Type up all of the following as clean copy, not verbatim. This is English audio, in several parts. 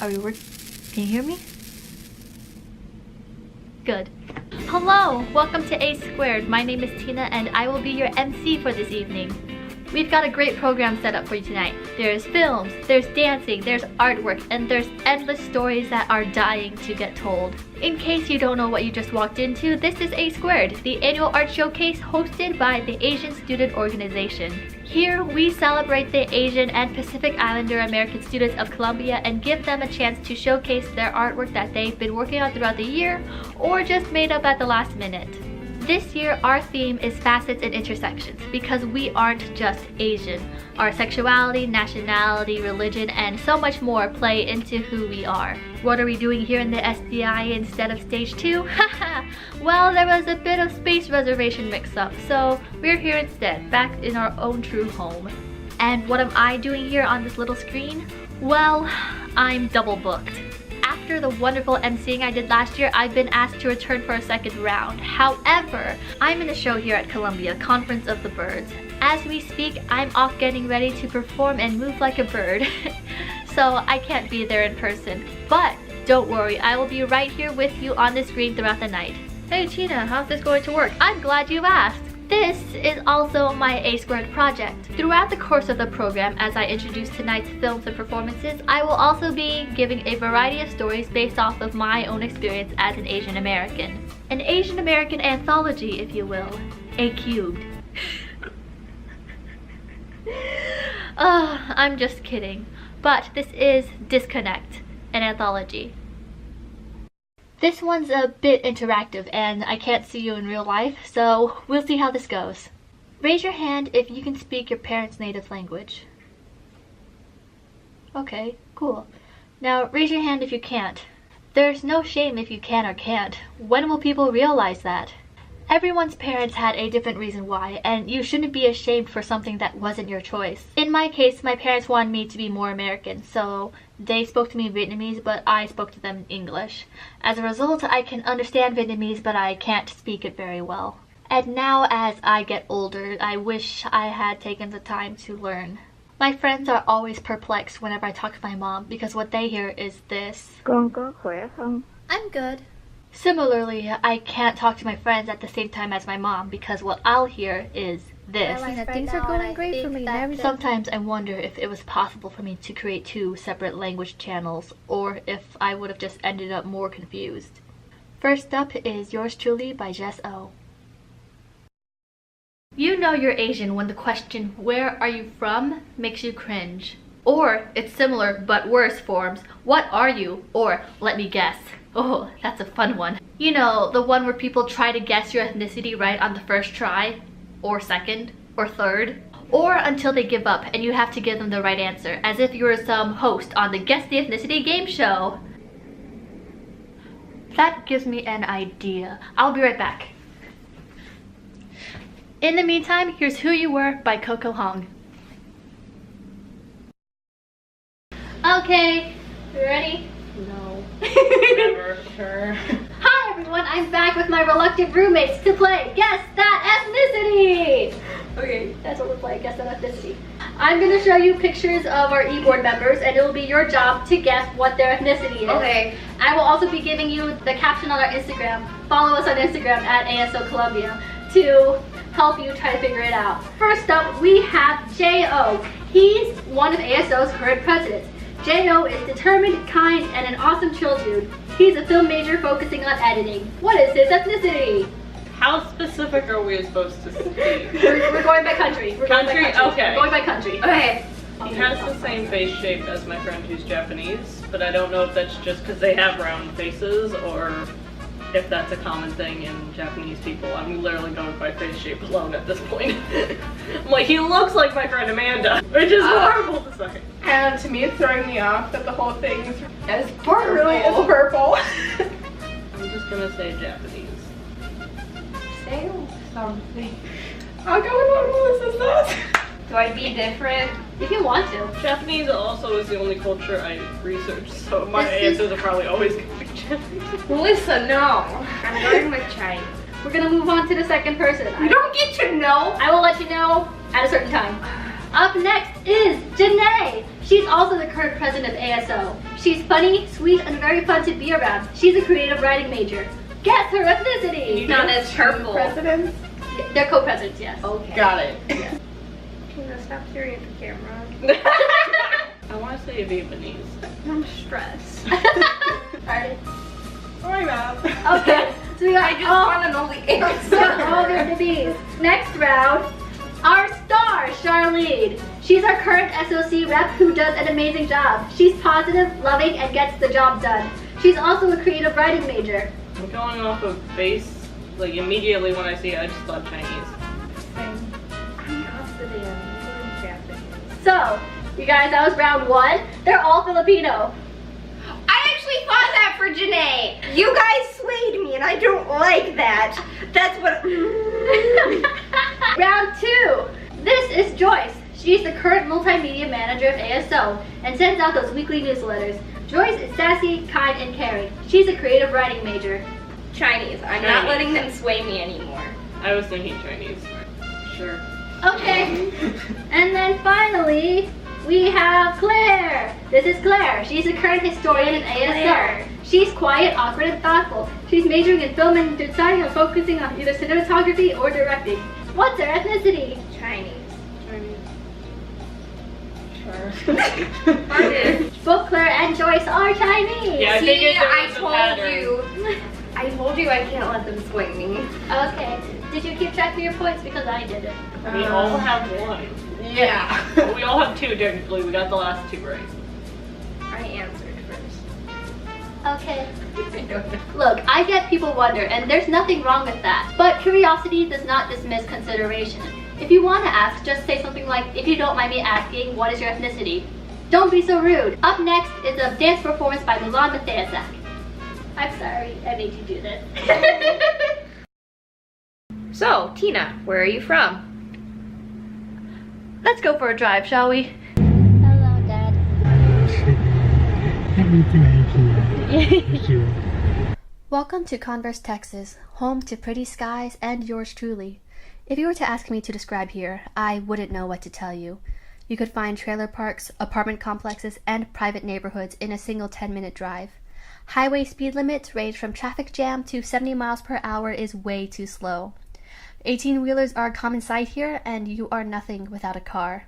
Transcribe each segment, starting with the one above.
Are we working? Can you hear me? Good. Hello, welcome to A Squared. My name is Tina and I will be your MC for this evening. We've got a great program set up for you tonight. There's films, there's dancing, there's artwork, and there's endless stories that are dying to get told. In case you don't know what you just walked into, this is A Squared, the annual art showcase hosted by the Asian Student Organization. Here, we celebrate the Asian and Pacific Islander American students of Columbia and give them a chance to showcase their artwork that they've been working on throughout the year or just made up at the last minute. This year, our theme is facets and intersections because we aren't just Asian. Our sexuality, nationality, religion, and so much more play into who we are. What are we doing here in the SDI instead of stage 2? Haha! Well, there was a bit of space reservation mix-up, so we're here instead, back in our own true home. And what am I doing here on this little screen? Well, I'm double booked. After the wonderful emceeing I did last year, I've been asked to return for a second round. However, I'm in a show here at Columbia, Conference of the Birds. As we speak, I'm off getting ready to perform and move like a bird. So I can't be there in person. But don't worry, I will be right here with you on the screen throughout the night. Hey Tina, how's this going to work? I'm glad you asked. This is also my A Squared project. Throughout the course of the program, as I introduce tonight's films and performances, I will also be giving a variety of stories based off of my own experience as an Asian American. An Asian American anthology, if you will. A cubed. I'm just kidding. But this is Disconnect, an anthology. This one's a bit interactive and I can't see you in real life, so we'll see how this goes. Raise your hand if you can speak your parents' native language. Okay, cool. Now raise your hand if you can't. There's no shame if you can or can't. When will people realize that? Everyone's parents had a different reason why, and you shouldn't be ashamed for something that wasn't your choice. In my case, my parents wanted me to be more American, so they spoke to me in Vietnamese, but I spoke to them in English. As a result, I can understand Vietnamese, but I can't speak it very well. And now, as I get older, I wish I had taken the time to learn. My friends are always perplexed whenever I talk to my mom, because what they hear is this. Con có khỏe không? I'm good. Similarly, I can't talk to my friends at the same time as my mom because what I'll hear is this. Things are going great for me. Sometimes I wonder if it was possible for me to create 2 separate language channels or if I would have just ended up more confused. First up is Yours Truly by Jess O. You know you're Asian when the question, where are you from, makes you cringe. Or its similar but worse forms, what are you? Or let me guess. Oh, that's a fun one. You know, the one where people try to guess your ethnicity right on the first try, or second, or third, or until they give up and you have to give them the right answer, as if you were some host on the Guess the Ethnicity game show. That gives me an idea. I'll be right back. In the meantime, here's Who You Were by Coco Hong. Okay, you ready? No. Never. Sure. Hi everyone, I'm back with my reluctant roommates to play Guess That Ethnicity! Okay, that's what we're playing, Guess That Ethnicity. I'm gonna show you pictures of our e-board members and it will be your job to guess what their ethnicity is. Okay. I will also be giving you the caption on our Instagram. Follow us on Instagram at ASO Columbia to help you try to figure it out. First up, we have J.O. He's one of ASO's current presidents. J.O. is determined, kind, and an awesome chill dude. He's a film major focusing on editing. What is his ethnicity? How specific are we supposed to be? We're going by country. We're going by Country? country. Okay. We're going by country. Okay. He has the same face shape as my friend who's Japanese, but I don't know if that's just because they have round faces or if that's a common thing in Japanese people. I'm literally going by face shape alone at this point. I'm like, he looks like my friend Amanda, which is horrible to say. And to me, it's throwing me off that the whole thing is purple. Really is purple. I'm just gonna say Japanese. Say something. I'll go with what Melissa says. Do I be different? If you want to. Japanese also is the only culture I researched, so my answers are probably always gonna be Japanese. Melissa, no. I'm going with Chinese. We're gonna move on to the second person. You don't get to know. I will let you know at a certain time. Up next is Janae. She's also the current president of ASO. She's funny, sweet, and very fun to be around. She's a creative writing major. Guess her ethnicity. Not as purple. Presidents? They're co-presidents, yes. Okay. Got it. Tina, stop staring at the camera. I want to say Vietnamese. I'm stressed. Pardon? Sorry, Matt. Okay, so we got I just want to know the answer. all Vietnamese. Next round, our star, Charlene. She's our current SOC rep who does an amazing job. She's positive, loving, and gets the job done. She's also a creative writing major. I'm going off of face. Like immediately when I see it, I just thought Chinese. I'm confident. I'm Japanese. So, you guys, that was round 1. They're all Filipino. I actually thought that for Janae. You guys swayed me and I don't like that. That's what... Round 2. This is Joyce. She's the current multimedia manager of ASO and sends out those weekly newsletters. Joyce is sassy, kind, and caring. She's a creative writing major. Chinese. I'm not letting them sway me anymore. I was thinking Chinese. Sure. Okay. And then finally, we have Claire. This is Claire. She's a current historian in ASO. Claire. She's quiet, awkward, and thoughtful. She's majoring in film and deciding on focusing on either cinematography or directing. What's her ethnicity? Chinese. Sure. Pardon. Both Claire and Joyce are Chinese. Yeah, I See, figured there I was a told pattern. you. I told you I can't let them sway me. Okay. Did you keep track of your points? Because I didn't. We all have 1. Yeah. Well, we all have 2 technically. We got the last 2 right. I answered first. Okay. I don't know. Look, I get people wonder, and there's nothing wrong with that. But curiosity does not dismiss consideration. If you want to ask, just say something like, if you don't mind me asking, what is your ethnicity? Don't be so rude. Up next is a dance performance by Mulan Mathiasak. I'm sorry, I made you do this. So, Tina, where are you from? Let's go for a drive, shall we? Hello, Dad. Welcome to Converse, Texas, home to pretty skies and yours truly. If you were to ask me to describe here, I wouldn't know what to tell you. You could find trailer parks, apartment complexes, and private neighborhoods in a single 10-minute drive. Highway speed limits range from traffic jam to 70 miles per hour is way too slow. 18-wheelers are a common sight here, and you are nothing without a car.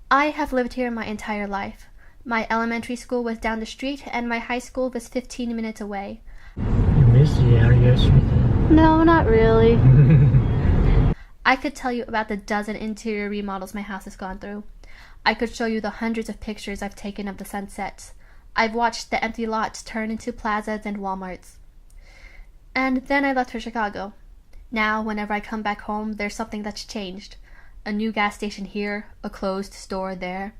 I have lived here my entire life. My elementary school was down the street, and my high school was 15 minutes away. You miss the areas with No, not really. I could tell you about the dozen interior remodels my house has gone through. I could show you the hundreds of pictures I've taken of the sunsets. I've watched the empty lots turn into plazas and Walmarts. And then I left for Chicago. Now, whenever I come back home, there's something that's changed. A new gas station here, a closed store there.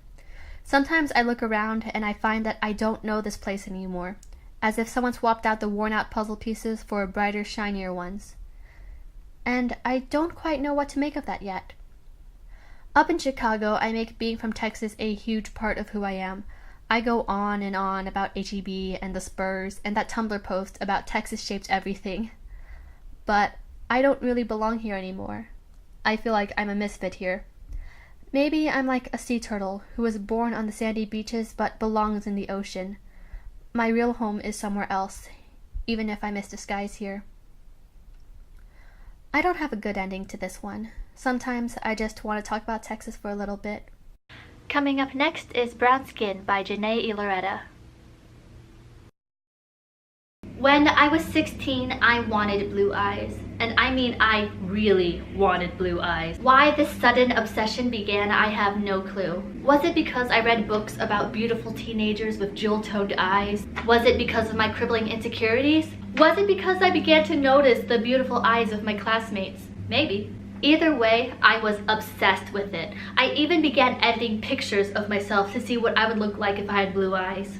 Sometimes I look around and I find that I don't know this place anymore, as if someone swapped out the worn-out puzzle pieces for brighter, shinier ones. And I don't quite know what to make of that yet. Up in Chicago, I make being from Texas a huge part of who I am. I go on and on about H-E-B and the Spurs and that Tumblr post about Texas-shaped everything. But I don't really belong here anymore. I feel like I'm a misfit here. Maybe I'm like a sea turtle who was born on the sandy beaches but belongs in the ocean. My real home is somewhere else, even if I miss disguise here. I don't have a good ending to this one. Sometimes I just want to talk about Texas for a little bit. Coming up next is Brown Skin by Janae E. Loretta. When I was 16, I wanted blue eyes. And I mean, I really wanted blue eyes. Why this sudden obsession began, I have no clue. Was it because I read books about beautiful teenagers with jewel-toned eyes? Was it because of my crippling insecurities? Was it because I began to notice the beautiful eyes of my classmates? Maybe. Either way, I was obsessed with it. I even began editing pictures of myself to see what I would look like if I had blue eyes.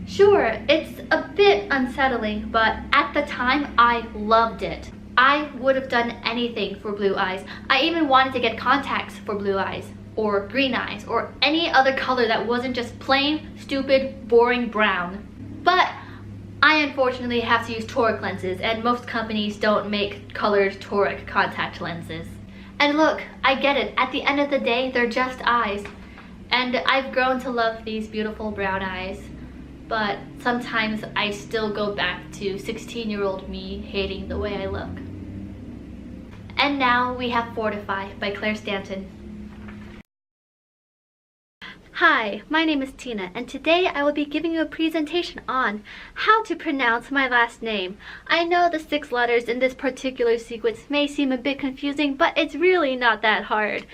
Sure, it's a bit unsettling, but at the time, I loved it. I would have done anything for blue eyes. I even wanted to get contacts for blue eyes, or green eyes, or any other color that wasn't just plain, stupid, boring brown. But I unfortunately have to use toric lenses, and most companies don't make colored toric contact lenses. And look, I get it. At the end of the day, they're just eyes. And I've grown to love these beautiful brown eyes. But sometimes I still go back to 16-year-old me hating the way I look. And now we have Fortify by Claire Stanton. Hi, my name is Tina, and today I will be giving you a presentation on how to pronounce my last name. I know the 6 letters in this particular sequence may seem a bit confusing, but it's really not that hard.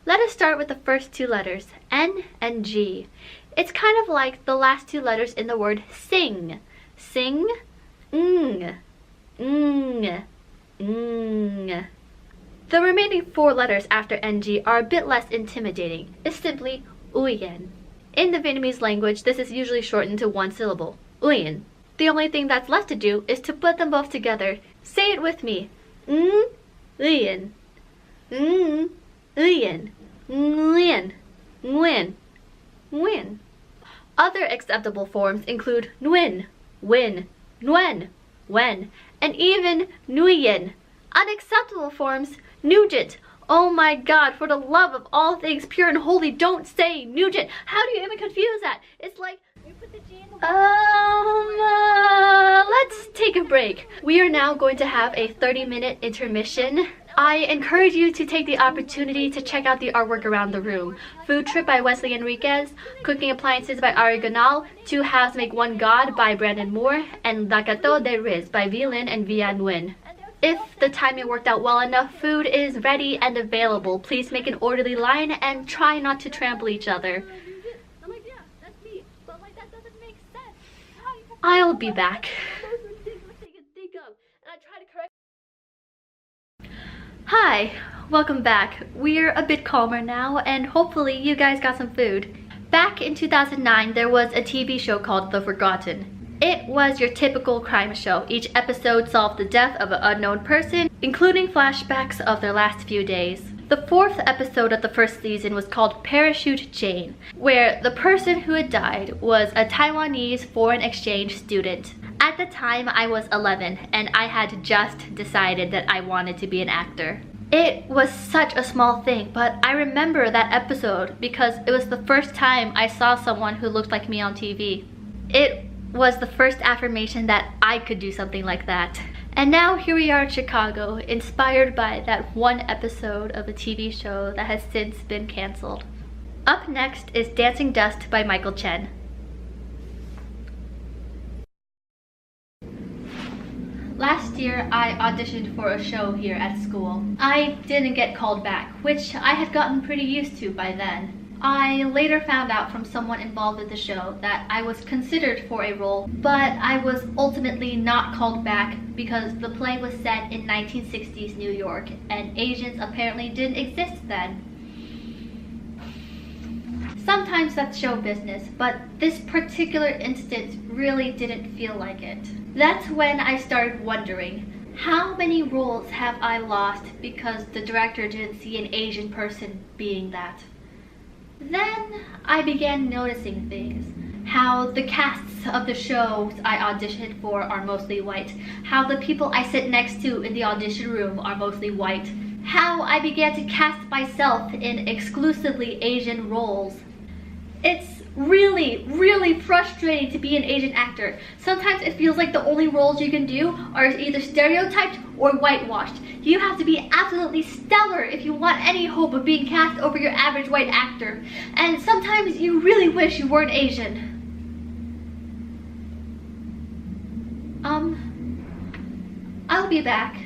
Let us start with the first 2 letters, N and G. It's kind of like the last 2 letters in the word sing. Sing, ng, ng, ng. The remaining 4 letters after NG are a bit less intimidating. It's simply Uyen. In the Vietnamese language, this is usually shortened to 1 syllable, Uyen. The only thing that's left to do is to put them both together. Say it with me. Uyen. Uyen. Nguyen. Nguyen. Nguyen. Other acceptable forms include Nguyen, Win, Nguyen, Wen, and even Nguyen. Unacceptable forms, Nugent. Oh my god, for the love of all things pure and holy, don't say Nugent. How do you even confuse that? It's like, you put the G in the let's take a break. We are now going to have a 30-minute intermission. I encourage you to take the opportunity to check out the artwork around the room. Food Trip by Wesley Enriquez, Cooking Appliances by Ari Gonal, Two Halves Make One God by Brandon Moore, and La Gâteau de Riz by Violin and Via Nguyen. If the timing worked out well enough, food is ready and available. Please make an orderly line and try not to trample each other. I'm like, yeah, that's me, but like that doesn't make sense. I'll be back. Hi, welcome back. We're a bit calmer now, and hopefully you guys got some food. Back in 2009, there was a TV show called The Forgotten. It was your typical crime show. Each episode solved the death of an unknown person, including flashbacks of their last few days. The 4th episode of the first season was called Parachute Jane, where the person who had died was a Taiwanese foreign exchange student. At the time, I was 11, and I had just decided that I wanted to be an actor. It was such a small thing, but I remember that episode because it was the first time I saw someone who looked like me on TV. It was the first affirmation that I could do something like that. And now here we are in Chicago, inspired by that one episode of a TV show that has since been canceled. Up next is Dancing Dust by Michael Chen. Last year, I auditioned for a show here at school. I didn't get called back, which I had gotten pretty used to by then. I later found out from someone involved with the show that I was considered for a role, but I was ultimately not called back because the play was set in 1960s New York, and Asians apparently didn't exist then. Sometimes that's show business, but this particular instance really didn't feel like it. That's when I started wondering, how many roles have I lost because the director didn't see an Asian person being that? Then I began noticing things. How the casts of the shows I auditioned for are mostly white. How the people I sit next to in the audition room are mostly white. How I began to cast myself in exclusively Asian roles. It's really frustrating to be an Asian actor. Sometimes it feels like the only roles you can do are either stereotyped or whitewashed. You have to be absolutely stellar if you want any hope of being cast over your average white actor. And sometimes you really wish you weren't Asian. I'll be back.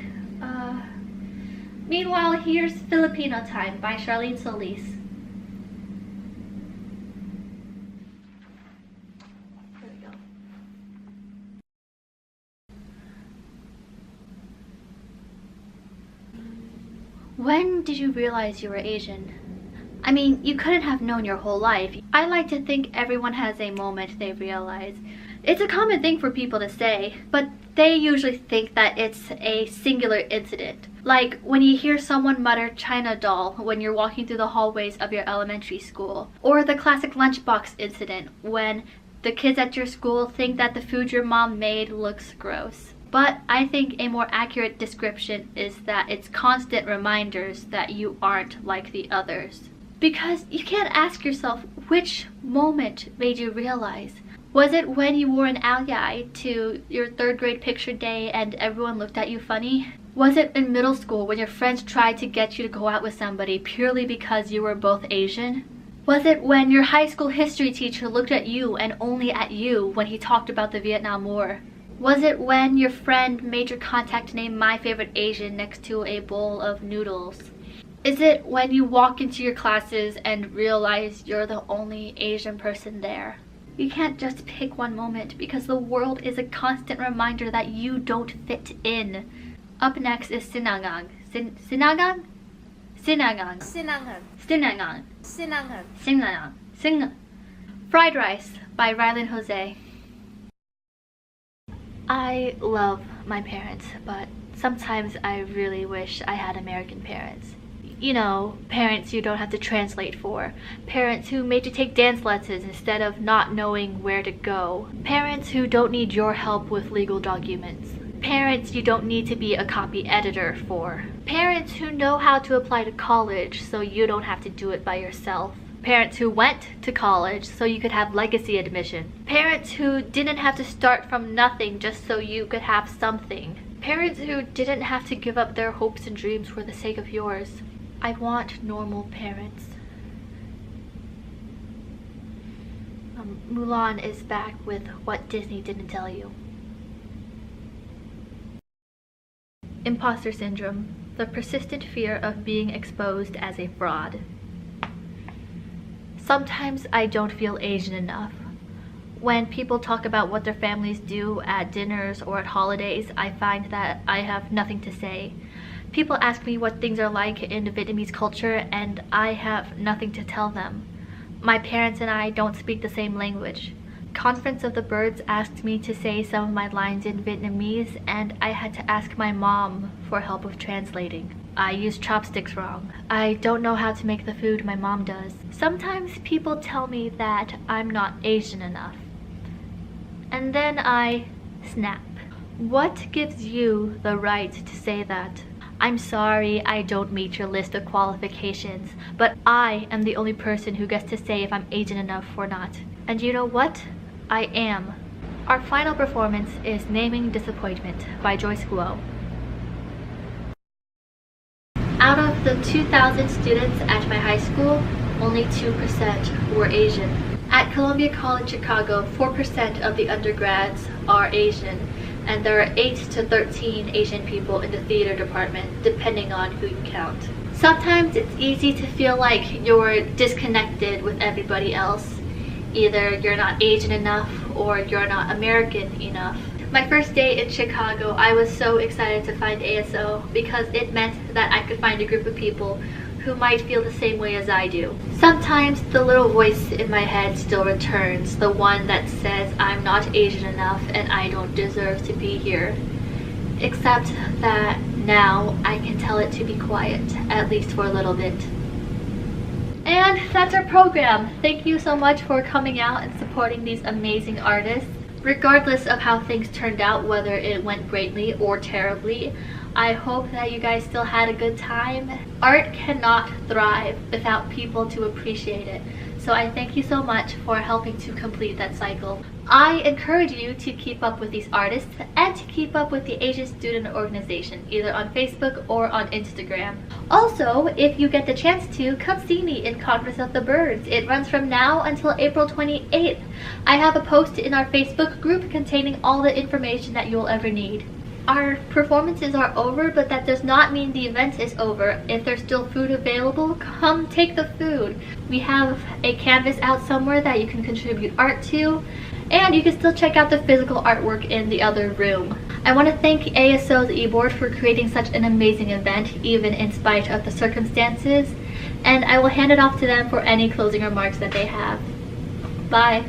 Meanwhile, here's Filipino Time by Charlene Solis. When did you realize you were Asian? I mean, you couldn't have known your whole life. I like to think everyone has a moment they realize. It's a common thing for people to say, but they usually think that it's a singular incident. Like when you hear someone mutter China doll when you're walking through the hallways of your elementary school. Or the classic lunchbox incident when the kids at your school think that the food your mom made looks gross. But I think a more accurate description is that it's constant reminders that you aren't like the others. Because you can't ask yourself which moment made you realize. Was it when you wore an aliyah to your 3rd grade picture day and everyone looked at you funny? Was it in middle school when your friends tried to get you to go out with somebody purely because you were both Asian? Was it when your high school history teacher looked at you and only at you when he talked about the Vietnam War? Was it when your friend made your contact name My Favorite Asian next to a bowl of noodles? Is it when you walk into your classes and realize you're the only Asian person there? You can't just pick one moment because the world is a constant reminder that you don't fit in. Up next is Sinangang. Sinangang? Sinangang. Sinangan. Sinangang. Sinangan. Sinangang. Sing. Fried Rice by Rylan Jose. I love my parents, but sometimes I really wish I had American parents. You know, parents you don't have to translate for. Parents who made you take dance lessons instead of not knowing where to go. Parents who don't need your help with legal documents. Parents you don't need to be a copy editor for. Parents who know how to apply to college so you don't have to do it by yourself. Parents who went to college so you could have legacy admission. Parents who didn't have to start from nothing just so you could have something. Parents who didn't have to give up their hopes and dreams for the sake of yours. I want normal parents. Mulan is back with What Disney Didn't Tell You. Imposter syndrome, the persistent fear of being exposed as a fraud. Sometimes I don't feel Asian enough. When people talk about what their families do at dinners or at holidays, I find that I have nothing to say. People ask me what things are like in Vietnamese culture, and I have nothing to tell them. My parents and I don't speak the same language. Conference of the Birds asked me to say some of my lines in Vietnamese, and I had to ask my mom for help with translating. I used chopsticks wrong. I don't know how to make the food my mom does. Sometimes people tell me that I'm not Asian enough. And then I snap. What gives you the right to say that? I'm sorry I don't meet your list of qualifications, but I am the only person who gets to say if I'm Asian enough or not. And you know what? I am. Our final performance is Naming Disappointment by Joyce Guo. Out of the 2,000 students at my high school, only 2% were Asian. At Columbia College Chicago, 4% of the undergrads are Asian, and there are 8 to 13 Asian people in the theater department, depending on who you count. Sometimes it's easy to feel like you're disconnected with everybody else. Either you're not Asian enough or you're not American enough. My first day in Chicago, I was so excited to find ASO because it meant that I could find a group of people who might feel the same way as I do. Sometimes the little voice in my head still returns, the one that says I'm not Asian enough and I don't deserve to be here. Except that now I can tell it to be quiet, at least for a little bit. And that's our program. Thank you so much for coming out and supporting these amazing artists. Regardless of how things turned out, whether it went greatly or terribly, I hope that you guys still had a good time. Art cannot thrive without people to appreciate it. So I thank you so much for helping to complete that cycle. I encourage you to keep up with these artists and to keep up with the Asian Student Organization, either on Facebook or on Instagram. Also, if you get the chance to, come see me in Conference of the Birds. It runs from now until April 28th. I have a post in our Facebook group containing all the information that you'll ever need. Our performances are over, but that does not mean the event is over. If there's still food available, come take the food. We have a canvas out somewhere that you can contribute art to, and you can still check out the physical artwork in the other room. I want to thank ASO's eBoard for creating such an amazing event, even in spite of the circumstances, and I will hand it off to them for any closing remarks that they have. Bye.